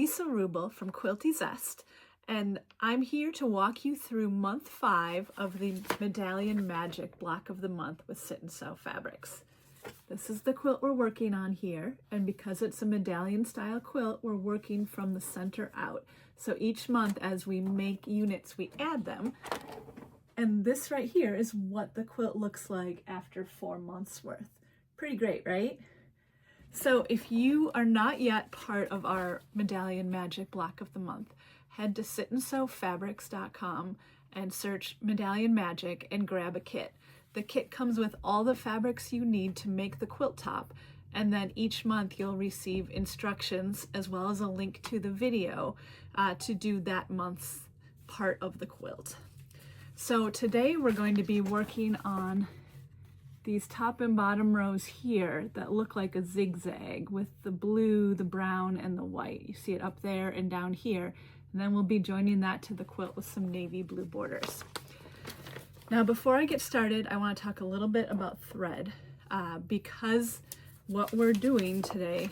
Lisa Rubel from Quilty Zest, and I'm here to walk you through month 5 of the Medallion Magic Block of the Month with Sit and Sew fabrics. This is the quilt we're working on here, and because it's a medallion style quilt, we're working from the center out. So each month as we make units, we add them. And this right here is what the quilt looks like after 4 months worth. Pretty great, right? So if you are not yet part of our Medallion Magic Block of the Month, head to sitandsewfabrics.com and search Medallion Magic and grab a kit. The kit comes with all the fabrics you need to make the quilt top, and then each month you'll receive instructions as well as a link to the video to do that month's part of the quilt. So today we're going to be working on these top and bottom rows here that look like a zigzag with the blue, the brown, and the white. You see it up there and down here. And then we'll be joining that to the quilt with some navy blue borders. Now, before I get started, I want to talk a little bit about thread because what we're doing today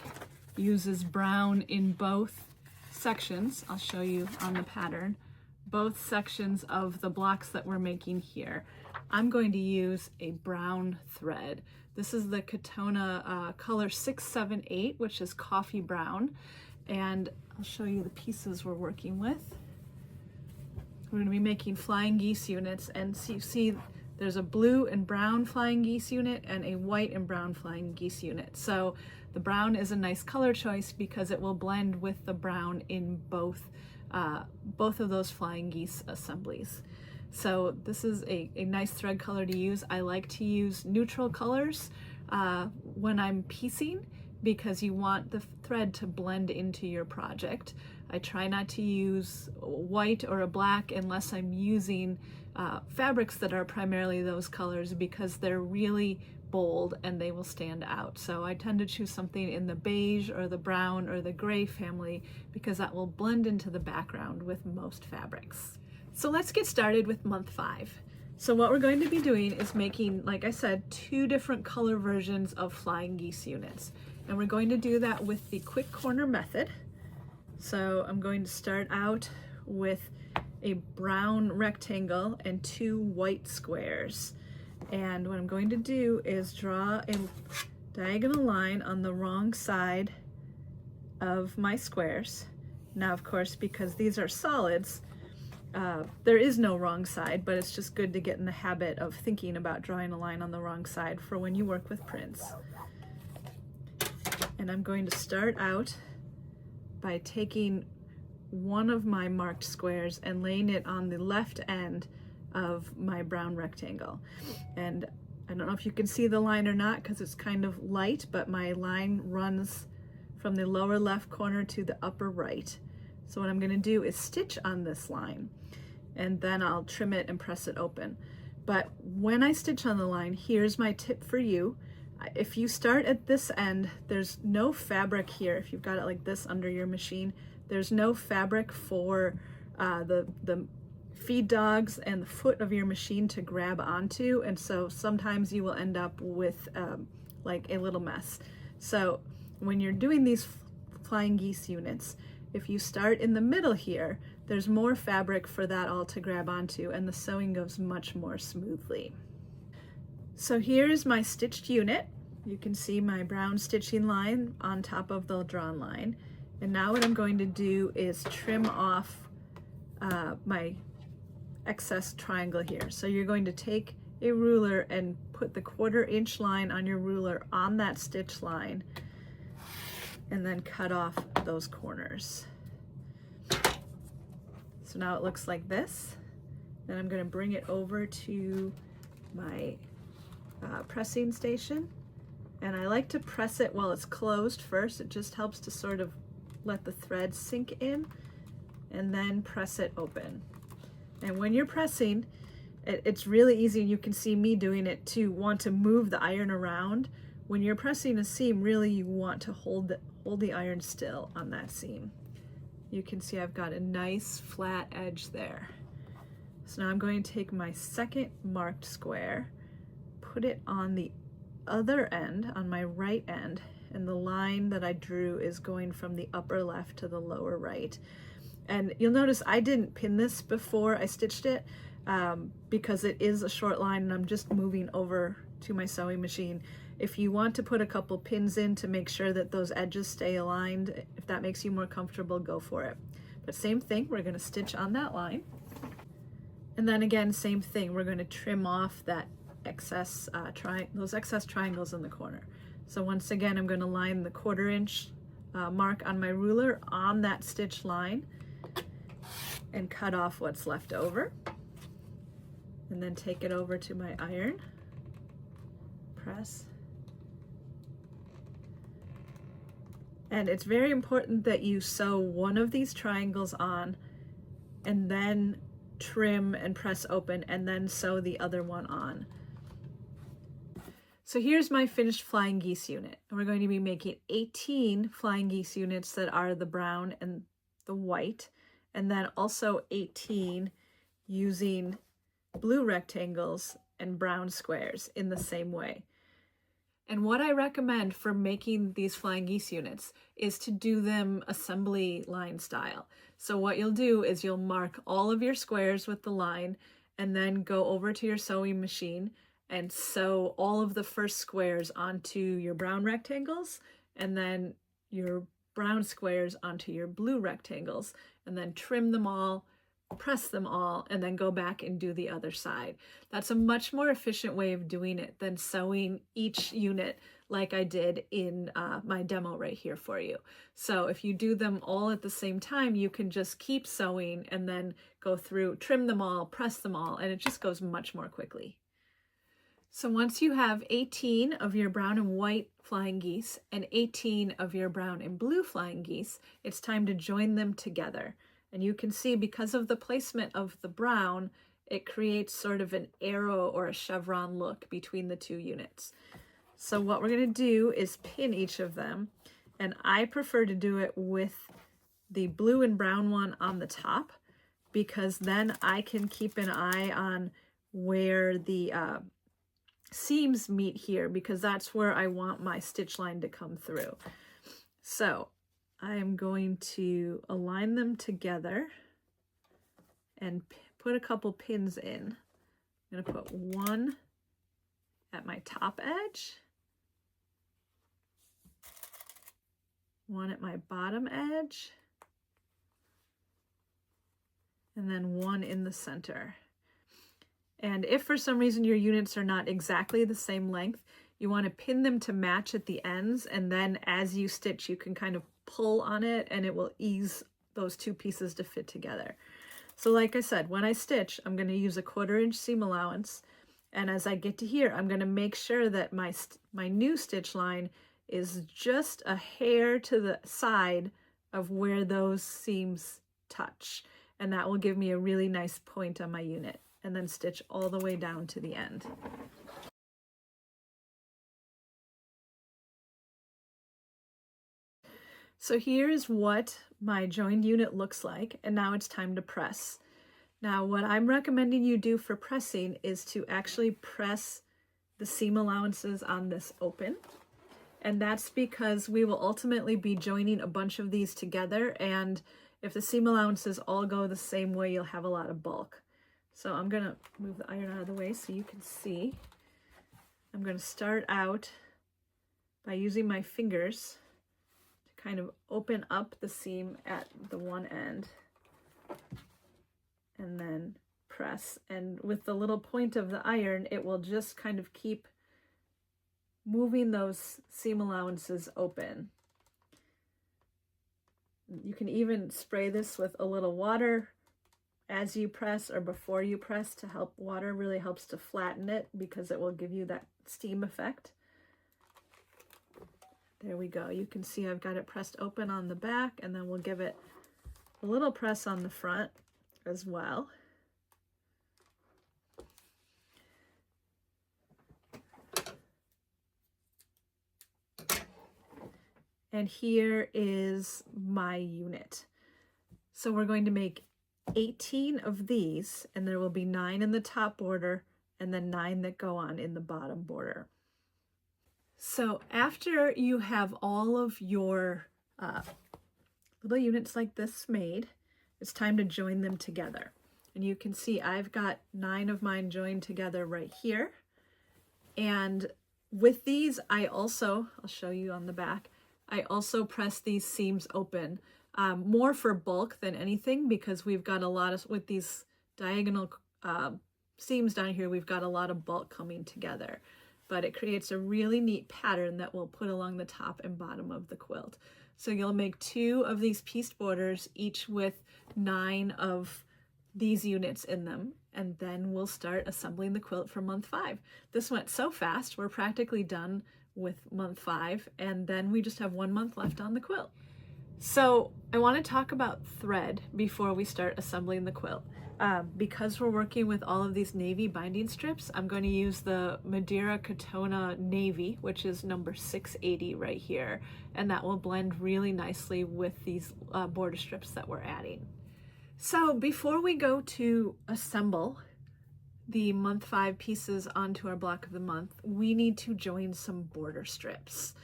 uses brown in both sections. I'll show you on the pattern, both sections of the blocks that we're making here. I'm going to use a brown thread. This is the Katona color 678, which is coffee brown. And I'll show you the pieces we're working with. We're going to be making flying geese units, and so you see there's a blue and brown flying geese unit and a white and brown flying geese unit. So the brown is a nice color choice because it will blend with the brown in both of those flying geese assemblies. So this is a nice thread color to use. I like to use neutral colors when I'm piecing because you want the thread to blend into your project. I try not to use white or a black unless I'm using fabrics that are primarily those colors because they're really bold and they will stand out. So I tend to choose something in the beige or the brown or the gray family because that will blend into the background with most fabrics. So let's get started with month 5. So what we're going to be doing is making, like I said, 2 different color versions of flying geese units. And we're going to do that with the quick corner method. So I'm going to start out with a brown rectangle and 2 white squares. And what I'm going to do is draw a diagonal line on the wrong side of my squares. Now, of course, because these are solids, there is no wrong side, but it's just good to get in the habit of thinking about drawing a line on the wrong side for when you work with prints. And I'm going to start out by taking one of my marked squares and laying it on the left end of my brown rectangle. And I don't know if you can see the line or not because it's kind of light, but my line runs from the lower left corner to the upper right. So what I'm going to do is stitch on this line, and then I'll trim it and press it open. But when I stitch on the line, here's my tip for you. If you start at this end, there's no fabric here. If you've got it like this under your machine, there's no fabric for the feed dogs and the foot of your machine to grab onto, and so sometimes you will end up with like a little mess. So when you're doing these flying geese units, if you start in the middle here, there's more fabric for that all to grab onto, and the sewing goes much more smoothly. So here's my stitched unit. You can see my brown stitching line on top of the drawn line. And now what I'm going to do is trim off my excess triangle here. So you're going to take a ruler and put the 1/4 inch line on your ruler on that stitch line and then cut off those corners. So now it looks like this. Then I'm going to bring it over to my pressing station, and I like to press it while it's closed first. It just helps to sort of let the thread sink in, and then press it open. And when you're pressing, it's really easy, and you can see me doing it, to want to move the iron around. When you're pressing a seam, really you want to hold the iron still on that seam. You can see I've got a nice flat edge there. So now I'm going to take my second marked square, put it on the other end, on my right end, and the line that I drew is going from the upper left to the lower right. And you'll notice I didn't pin this before I stitched it because it is a short line and I'm just moving over to my sewing machine. If you want to put a couple pins in to make sure that those edges stay aligned, if that makes you more comfortable, go for it. But same thing, we're going to stitch on that line. And then again, same thing, we're going to trim off that excess those excess triangles in the corner. So once again, I'm going to line the 1/4 inch mark on my ruler on that stitch line and cut off what's left over. And then take it over to my iron, press. And it's very important that you sew one of these triangles on and then trim and press open and then sew the other one on. So here's my finished flying geese unit. And we're going to be making 18 flying geese units that are the brown and the white, and then also 18 using blue rectangles and brown squares in the same way. And what I recommend for making these flying geese units is to do them assembly line style. So what you'll do is you'll mark all of your squares with the line and then go over to your sewing machine and sew all of the first squares onto your brown rectangles and then your brown squares onto your blue rectangles, and then trim them all, press them all, and then go back and do the other side. That's a much more efficient way of doing it than sewing each unit like I did in my demo right here for you. So if you do them all at the same time, you can just keep sewing and then go through, trim them all, press them all, and it just goes much more quickly. So once you have 18 of your brown and white flying geese and 18 of your brown and blue flying geese, it's time to join them together. And you can see because of the placement of the brown, it creates sort of an arrow or a chevron look between the two units. So what we're going to do is pin each of them, and I prefer to do it with the blue and brown one on the top because then I can keep an eye on where the seams meet here, because that's where I want my stitch line to come through. So I am going to align them together and put a couple pins in. I'm going to put one at my top edge, one at my bottom edge, and then one in the center. And if for some reason your units are not exactly the same length, you want to pin them to match at the ends, and then as you stitch you can kind of pull on it and it will ease those two pieces to fit together. So like I said, when I stitch, I'm going to use a 1/4 inch seam allowance, and as I get to here, I'm going to make sure that my new stitch line is just a hair to the side of where those seams touch, and that will give me a really nice point on my unit, and then stitch all the way down to the end. So here's what my joined unit looks like, and now it's time to press. Now what I'm recommending you do for pressing is to actually press the seam allowances on this open, and that's because we will ultimately be joining a bunch of these together, and if the seam allowances all go the same way, you'll have a lot of bulk. So I'm going to move the iron out of the way so you can see. I'm going to start out by using my fingers to kind of open up the seam at the one end and then press. And with the little point of the iron, it will just kind of keep moving those seam allowances open. You can even spray this with a little water as you press or before you press to help. Water really helps to flatten it because it will give you that steam effect. There we go. You can see I've got it pressed open on the back, and then we'll give it a little press on the front as well. And here is my unit. So we're going to make 18 of these, and there will be 9 in the top border and then 9 that go on in the bottom border. So after you have all of your little units like this made, it's time to join them together. And you can see I've got 9 of mine joined together right here. And with these, I'll show you on the back, I also press these seams open, more for bulk than anything, because we've got a lot of, with these diagonal seams down here, we've got a lot of bulk coming together. But it creates a really neat pattern that we'll put along the top and bottom of the quilt. So you'll make 2 of these pieced borders, each with 9 of these units in them, and then we'll start assembling the quilt for month 5. This went so fast, we're practically done with month 5, and then we just have 1 month left on the quilt. So I want to talk about thread before we start assembling the quilt. Because we're working with all of these navy binding strips, I'm going to use the Madeira Katona Navy, which is number 680 right here, and that will blend really nicely with these border strips that we're adding. So before we go to assemble the month 5 pieces onto our block of the month, we need to join some border strips.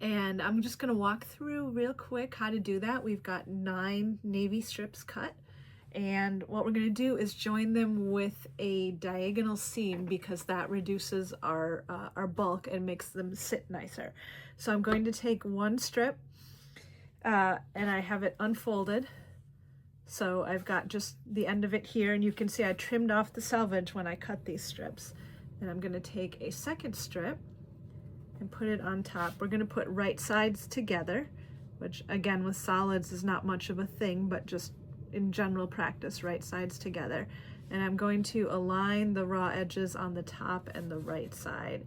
And I'm just going to walk through real quick how to do that. We've got 9 navy strips cut. And what we're going to do is join them with a diagonal seam, because that reduces our bulk and makes them sit nicer. So I'm going to take 1 strip and I have it unfolded. So I've got just the end of it here, and you can see I trimmed off the selvage when I cut these strips. And I'm going to take a second strip and put it on top. We're going to put right sides together, which again with solids is not much of a thing, but just in general practice, right sides together. And I'm going to align the raw edges on the top and the right side.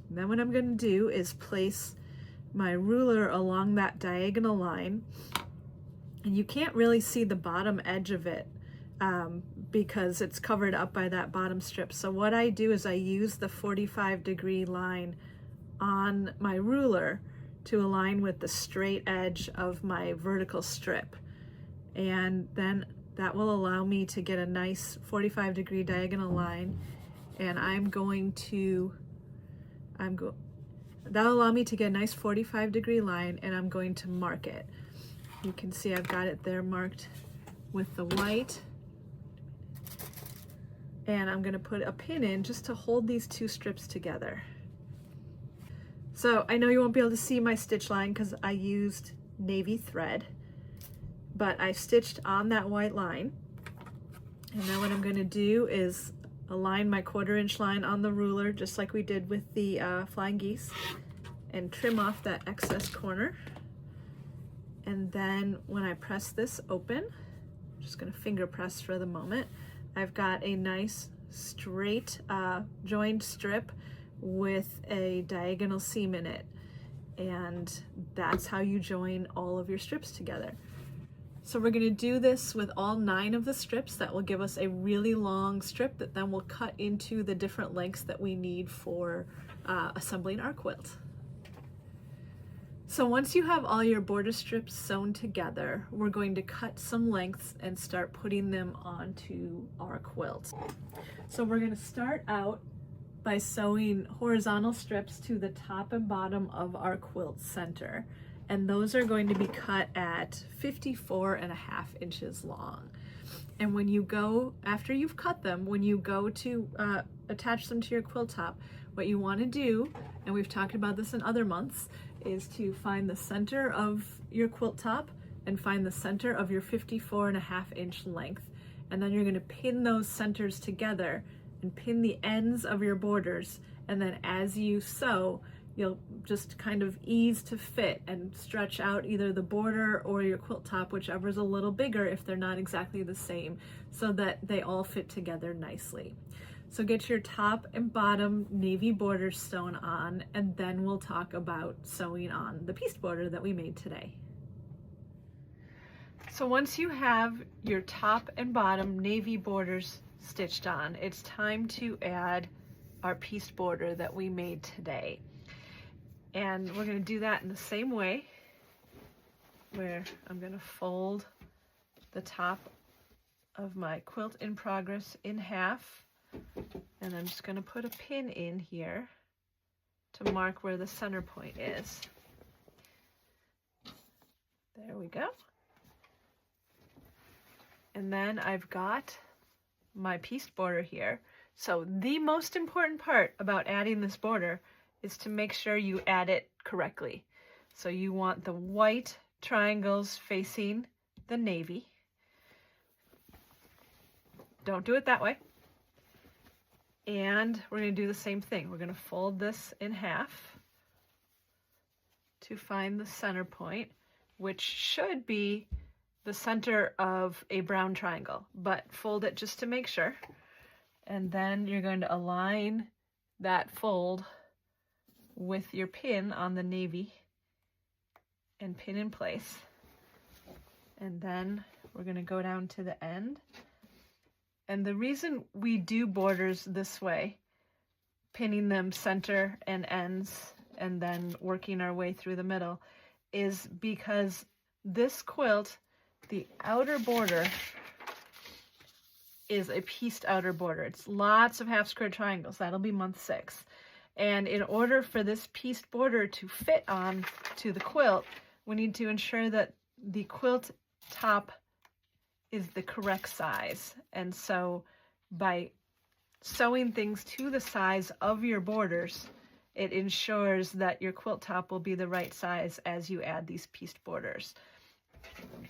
And then what I'm going to do is place my ruler along that diagonal line. And you can't really see the bottom edge of it because it's covered up by that bottom strip. So what I do is I use the 45-degree line on my ruler to align with the straight edge of my vertical strip. And then that will allow me to get a nice 45-degree diagonal line. And that'll allow me to get a nice 45-degree line, and I'm going to mark it. You can see I've got it there marked with the white. And I'm going to put a pin in just to hold these 2 strips together. So I know you won't be able to see my stitch line because I used navy thread, but I stitched on that white line. And then what I'm going to do is align my 1/4-inch line on the ruler, just like we did with the flying geese, and trim off that excess corner. And then when I press this open, I'm just going to finger press for the moment, I've got a nice straight joined strip with a diagonal seam in it. And that's how you join all of your strips together. So we're going to do this with all 9 of the strips. That will give us a really long strip that then we'll cut into the different lengths that we need for assembling our quilt. So once you have all your border strips sewn together, we're going to cut some lengths and start putting them onto our quilt. So we're going to start out by sewing horizontal strips to the top and bottom of our quilt center. And those are going to be cut at 54.5 inches long. And when you go, after you've cut them, when you go to attach them to your quilt top, what you want to do, and we've talked about this in other months, is to find the center of your quilt top and find the center of your 54.5 inch length. And then you're going to pin those centers together and pin the ends of your borders. And then as you sew, you'll just kind of ease to fit and stretch out either the border or your quilt top, whichever's a little bigger if they're not exactly the same, so that they all fit together nicely. So get your top and bottom navy borders sewn on, and then we'll talk about sewing on the pieced border that we made today. So once you have your top and bottom navy borders stitched on, it's time to add our pieced border that we made today. And we're going to do that in the same way, where I'm going to fold the top of my quilt in progress in half, and I'm just going to put a pin in here to mark where the center point is. There we go. And then I've got my pieced border here. So the most important part about adding this border is to make sure you add it correctly. So you want the white triangles facing the navy. Don't do it that way. And we're going to do the same thing. We're going to fold this in half to find the center point, which should be the center of a brown triangle, but fold it just to make sure. And then you're going to align that fold with your pin on the navy and pin in place. And then we're going to go down to the end. And the reason we do borders this way, pinning them center and ends, and then working our way through the middle, is because this quilt, the outer border is a pieced outer border. It's lots of half square triangles. That'll be month 6. And in order for this pieced border to fit on to the quilt, we need to ensure that the quilt top is the correct size. And so by sewing things to the size of your borders, it ensures that your quilt top will be the right size as you add these pieced borders.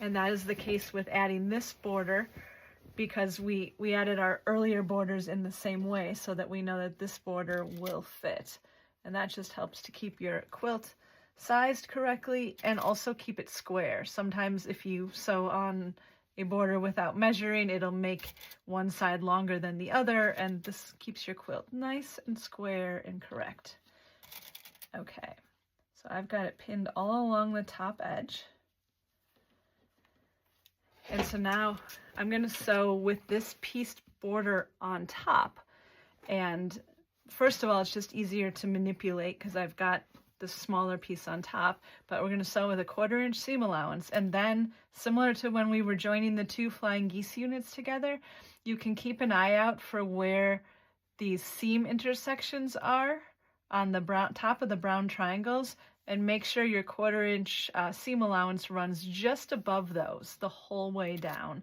And that is the case with adding this border, because we added our earlier borders in the same way so that we know that this border will fit. And that just helps to keep your quilt sized correctly and also keep it square. Sometimes if you sew on a border without measuring, it'll make one side longer than the other, and this keeps your quilt nice and square and correct. Okay, so I've got it pinned all along the top edge. And so now I'm going to sew with this pieced border on top. And first of all, it's just easier to manipulate because I've got the smaller piece on top, but we're going to sew with a 1/4 inch seam allowance. And then, similar to when we were joining the 2 flying geese units together, you can keep an eye out for where these seam intersections are on the top of the brown triangles, and make sure your 1/4 inch seam allowance runs just above those the whole way down.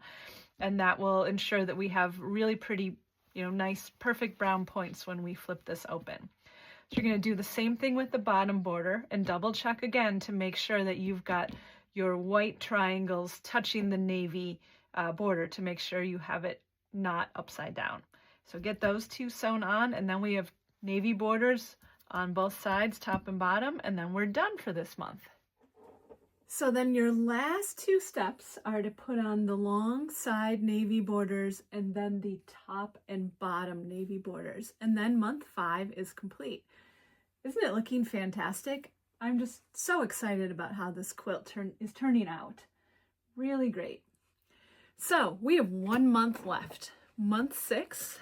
And that will ensure that we have really pretty, nice, perfect brown points when we flip this open. So you're going to do the same thing with the bottom border and double check again to make sure that you've got your white triangles touching the navy border to make sure you have it not upside down. So get those 2 sewn on, and then we have navy borders on both sides, top and bottom, and then we're done for this month. So then your last 2 steps are to put on the long side navy borders and then the top and bottom navy borders. And then month 5 is complete. Isn't it looking fantastic? I'm just so excited about how this quilt is turning out. Really great. So we have 1 month left, month 6.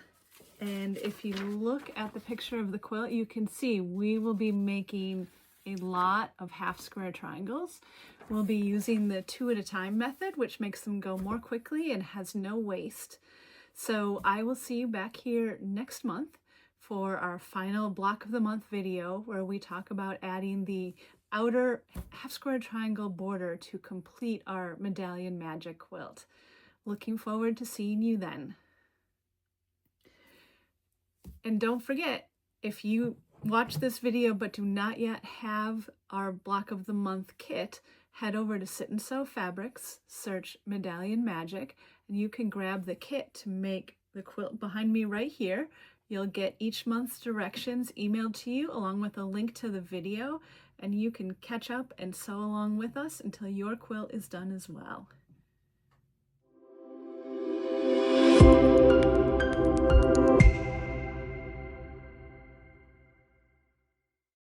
And if you look at the picture of the quilt, you can see we will be making a lot of half square triangles. We'll be using the 2 at a time method, which makes them go more quickly and has no waste. So I will see you back here next month for our final block of the month video, where we talk about adding the outer half square triangle border to complete our Medallion Magic quilt. Looking forward to seeing you then. And don't forget, if you watch this video but do not yet have our block of the month kit, head over to Sit and Sew Fabrics, search Medallion Magic, and you can grab the kit to make the quilt behind me right here. You'll get each month's directions emailed to you along with a link to the video, and you can catch up and sew along with us until your quilt is done as well.